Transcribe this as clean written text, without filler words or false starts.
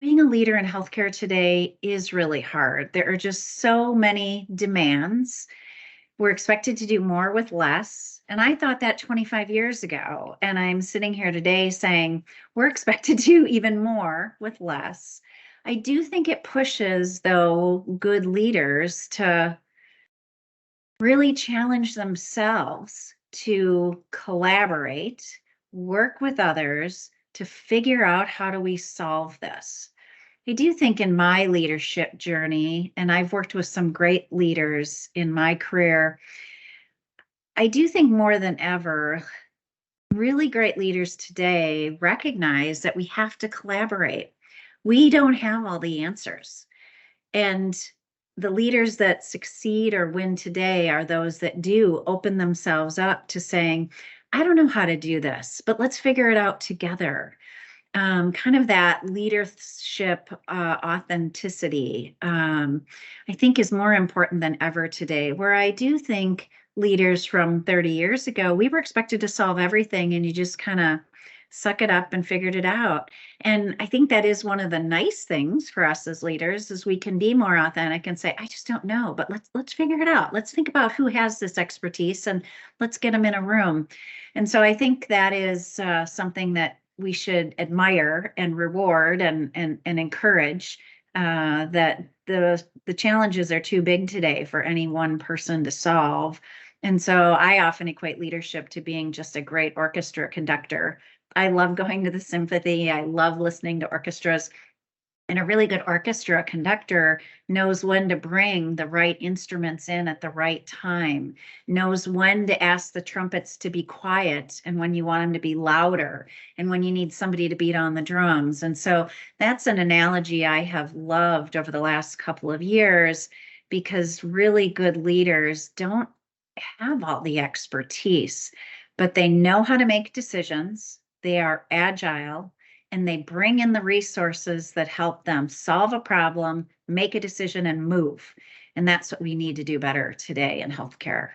Being a leader in healthcare today is really hard. There are just so many demands. We're expected to do more with less. And I thought that 25 years ago. And I'm sitting here today saying we're expected to do even more with less. I do think it pushes, though, good leaders to really challenge themselves to collaborate, work with others to figure out how do we solve this. I do think in my leadership journey, and I've worked with some great leaders in my career, I do think more than ever, really great leaders today recognize that we have to collaborate. We don't have all the answers. And the leaders that succeed or win today are those that do open themselves up to saying, I don't know how to do this, but let's figure it out together. Kind of that leadership authenticity, I think is more important than ever today, where I do think leaders from 30 years ago, we were expected to solve everything and you just kind of suck it up and figured it out. And I think that is one of the nice things for us as leaders is we can be more authentic and say, I just don't know, but let's figure it out. Let's think about who has this expertise and let's get them in a room. And so I think that is something that we should admire and reward and encourage, that the challenges are too big today for any one person to solve. And so I often equate leadership to being just a great orchestra conductor. I love going to the symphony. I love listening to orchestras. And a really good orchestra conductor knows when to bring the right instruments in at the right time, knows when to ask the trumpets to be quiet and when you want them to be louder, and when you need somebody to beat on the drums. And so that's an analogy I have loved over the last couple of years, because really good leaders don't have all the expertise, but they know how to make decisions. They are agile and they bring in the resources that help them solve a problem, make a decision, and move. And that's what we need to do better today in healthcare.